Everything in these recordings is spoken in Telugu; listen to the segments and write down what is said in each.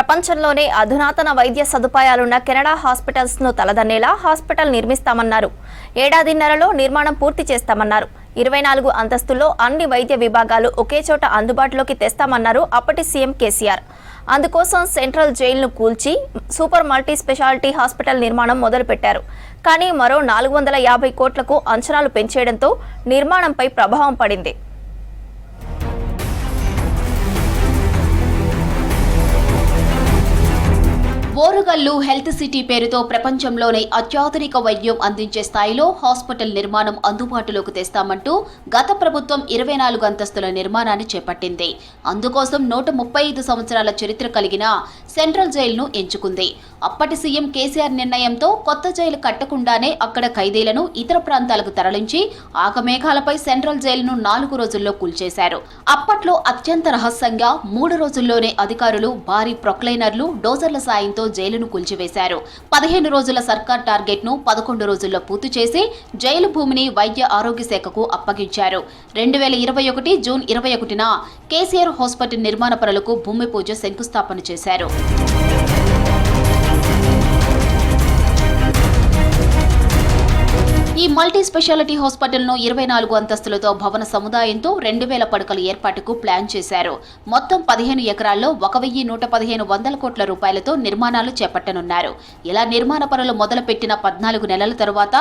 ప్రపంచంలోనే అధునాతన వైద్య సదుపాయాలున్న కెనడా హాస్పిటల్స్ ను తలదన్నేలా హాస్పిటల్ నిర్మిస్తామన్నారు. ఏడాదిన్నరలో నిర్మాణం పూర్తి చేస్తామన్నారు. 24 అంతస్తుల్లో అన్ని వైద్య విభాగాలు ఒకే చోట అందుబాటులోకి తెస్తామన్నారు అప్పటి సీఎం కేసీఆర్. అందుకోసం సెంట్రల్ జైలును కూల్చి సూపర్ మల్టీ స్పెషాలిటీ హాస్పిటల్ నిర్మాణం మొదలుపెట్టారు. కానీ మరో 450 కోట్లకు అంచనాలు పెంచేయడంతో నిర్మాణంపై ప్రభావం పడింది. ఓరుగల్లు హెల్త్ సిటీ పేరుతో ప్రపంచంలోనే అత్యాధునిక వైద్యం అందించే స్థాయిలో హాస్పిటల్ నిర్మాణం అందుబాటులోకి తెస్తామంటూ గత ప్రభుత్వం 24 అంతస్తుల నిర్మాణాన్ని చేపట్టింది. అందుకోసం 135 సంవత్సరాల చరిత్ర కలిగిన సెంట్రల్ జైలును ఎంచుకుంది. అప్పటి సీఎం కేసీఆర్ నిర్ణయంతో కొత్త జైలు కట్టకుండానే అక్కడ ఖైదీలను ఇతర ప్రాంతాలకు తరలించి ఆగమేఘాలపై సెంట్రల్ జైలును 4 రోజుల్లో కూల్చేశారు. అప్పట్లో అత్యంత రహస్యంగా 3 రోజుల్లోనే అధికారులు భారీ ప్రొక్లైనర్లు డోజర్ల సాయంతో జైలును కూల్చివేశారు. 15 రోజుల సర్కార్ టార్గెట్ ను 11 రోజుల్లో పూర్తి చేసి జైలు భూమిని వైద్య ఆరోగ్య శాఖకు అప్పగించారు. 2021 జూన్ 21న కేసీఆర్ హాస్పిటల్ నిర్మాణ పనులకు భూమి పూజ శంకుస్థాపన చేశారు. ఈ మల్టీ స్పెషాలిటీ హాస్పిటల్ ను 24 అంతస్తులతో భవన సముదాయంతో 2000 పడకల ఏర్పాటుకు ప్లాన్ చేశారు. మొత్తం 15 ఎకరాల్లో 1115 కోట్ల రూపాయలతో నిర్మాణాలు చేపట్టనున్నారు. ఇలా నిర్మాణ పనులు మొదలుపెట్టిన 14 నెలల తరువాత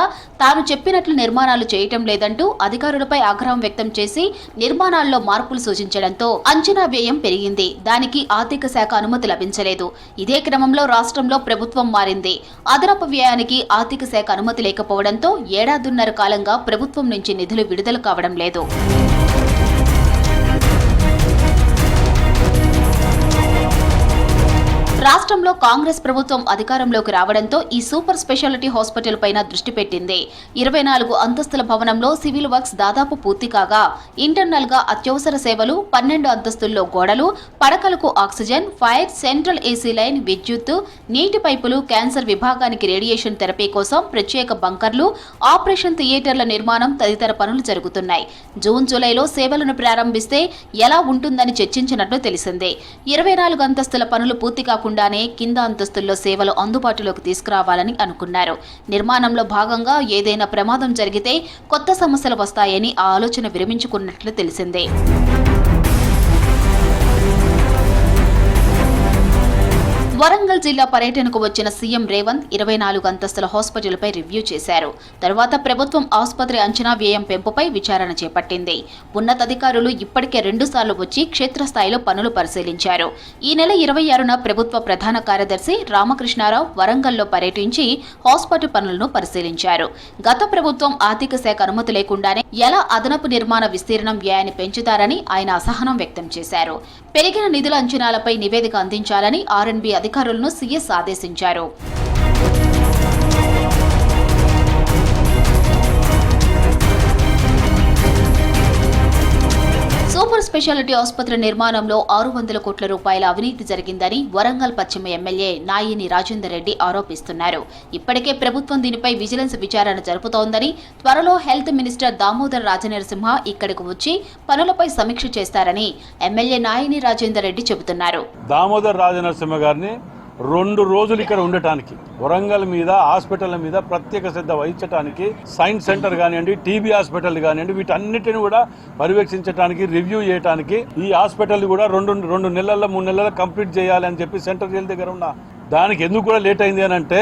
తాను చెప్పినట్లు నిర్మాణాలు చేయటం లేదంటూ అధికారులపై ఆగ్రహం వ్యక్తం చేసి నిర్మాణాల్లో మార్పులు సూచించడంతో అంచనా వ్యయం పెరిగింది. దానికి ఆర్థిక శాఖ అనుమతి లభించలేదు. ఇదే క్రమంలో రాష్ట్రంలో ప్రభుత్వం మారింది. అదనపు వ్యయానికి ఆర్థిక శాఖ అనుమతి లేకపోవడంతో ఏడాదిన్నర కాలంగా ప్రభుత్వం నుంచి నిధులు విడుదల కావడం లేదు. రాష్ట్రంలో కాంగ్రెస్ ప్రభుత్వం అధికారంలోకి రావడంతో ఈ సూపర్ స్పెషాలిటీ హాస్పిటల్ పైన దృష్టి పెట్టింది. 24 అంతస్తుల భవనంలో సివిల్ వర్క్స్ దాదాపు పూర్తి కాగా ఇంటర్నల్ గా అత్యవసర సేవలు, 12 అంతస్తుల్లో గోడలు, పడకలకు oxygen, fire, central AC line, విద్యుత్, నీటి పైపులు, క్యాన్సర్ విభాగానికి రేడియేషన్ థెరపీ కోసం ప్రత్యేక బంకర్లు, ఆపరేషన్ థియేటర్ల నిర్మాణం తదితర పనులు జరుగుతున్నాయి. జూన్ జూలైలో సేవలను ప్రారంభిస్తే ఎలా ఉంటుందని చర్చించినట్లు తెలిసిందే. 24 అంతస్తుల పనులు పూర్తి కాకుండా కింద అంతస్తుల్లో సేవలు అందుబాటులోకి తీసుకురావాలని అనుకున్నారు. నిర్మాణంలో భాగంగా ఏదైనా ప్రమాదం జరిగితే కొత్త సమస్యలు వస్తాయని ఆ ఆలోచన విరమించుకున్నట్లు తెలిసిందే. వరంగల్ జిల్లా పర్యటనకు వచ్చిన సీఎం రేవంత్ 24 అంతస్తుల హాస్పిటల్పై రివ్యూ చేశారు. తర్వాత ప్రభుత్వం ఆసుపత్రి అంచనా వ్యయం పెంపుపై విచారణ చేపట్టింది. ఉన్నతాధికారులు ఇప్పటికే 2 సార్లు వచ్చి క్షేత్రస్థాయిలో పనులు పరిశీలించారు. ఈ నెల 26న ప్రభుత్వ ప్రధాన కార్యదర్శి రామకృష్ణారావు వరంగల్లో పర్యటించి హాస్పిటల్ పనులను పరిశీలించారు. గత ప్రభుత్వం ఆర్థిక శాఖ అనుమతి లేకుండానే ఎలా అదనపు నిర్మాణ విస్తీర్ణం వ్యయాన్ని పెంచుతారని ఆయన అసహనం వ్యక్తం చేశారు. పెరిగిన నిధుల అంచనాలపై నివేదిక అందించాలని ఆర్ఎండ్బి అధికారులను సీఎస్ ఆదేశించారు. సూపర్ స్పెషాలిటీ ఆసుపత్రి నిర్మాణంలో 600 కోట్ల రూపాయల అవినీతి జరిగిందని వరంగల్ పశ్చిమ ఎమ్మెల్యే నాయిని రాజేందర్ రెడ్డి ఆరోపిస్తున్నారు. ఇప్పటికే ప్రభుత్వం దీనిపై విజిలెన్స్ విచారణ జరుపుతోందని, త్వరలో హెల్త్ మినిస్టర్ దామోదర్ రాజనరసింహ ఇక్కడికి వచ్చి పనులపై సమీక్ష చేస్తారని ఎమ్మెల్యే నాయిని రాజేందర్ రెడ్డి చెబుతున్నారు. దామోదర్ రాజనరసింహ గారిని 2 రోజులు ఇక్కడ ఉండటానికి, వరంగల్ మీద హాస్పిటల్ మీద ప్రత్యేక శ్రద్ధ వహించడానికి, సైన్స్ సెంటర్ కానివ్వండి, టీబీ హాస్పిటల్ కానివ్వండి, వీటన్నిటిని కూడా పర్యవేక్షించడానికి, రివ్యూ చేయడానికి, ఈ హాస్పిటల్ కూడా 2 నెలల్లో 3 నెలల్లో కంప్లీట్ చేయాలి అని చెప్పి సెంట్రల్ జైలు దగ్గర ఉన్న దానికి ఎందుకు కూడా లేట్ అయింది అని అంటే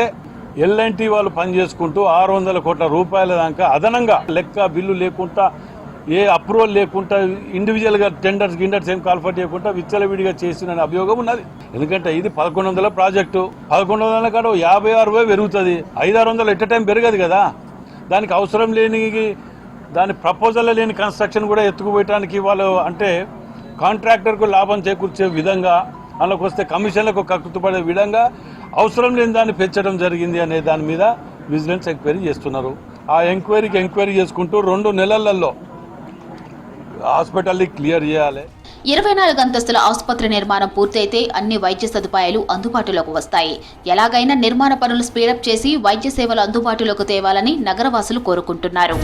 ఎల్ఎన్టీ వాళ్ళు పనిచేసుకుంటూ 600 కోట్ల రూపాయల దాకా అదనంగా లెక్క బిల్లు లేకుండా, ఏ అప్రూవల్ లేకుండా, ఇండివిజువల్గా గిన్నర్స్ ఏం కాల్ఫర్ చేయకుండా విచ్చలవిడిగా చేసిన అభియోగం ఉన్నది. ఎందుకంటే ఇది 1100 ప్రాజెక్టు, 1100 కాడ 56 పెరుగుతుంది, 500-600 ఎట్ టైం పెరగదు కదా. దానికి అవసరం లేని, దాని ప్రపోజల్ లేని కన్స్ట్రక్షన్ కూడా ఎత్తుకుపోయటానికి వాళ్ళు అంటే కాంట్రాక్టర్కు లాభం చేకూర్చే విధంగా, అందులోకి వస్తే కమిషన్లకు కక్కుతుపడే విధంగా అవసరం లేని దాన్ని పెంచడం జరిగింది అనే దాని మీద విజిలెన్స్ ఎంక్వైరీ చేస్తున్నారు. ఆ ఎంక్వైరీ చేసుకుంటూ 2 నెలలలో హాస్పిటల్ని క్లియర్ చేయాలి. 24 అంతస్తుల ఆసుపత్రి నిర్మాణం పూర్తయితే అన్ని వైద్య సదుపాయాలు అందుబాటులోకి వస్తాయి. ఎలాగైనా నిర్మాణ పనులు స్పీడప్ చేసి వైద్య సేవలు అందుబాటులోకి తేవాలని నగరవాసులు కోరుకుంటున్నారు.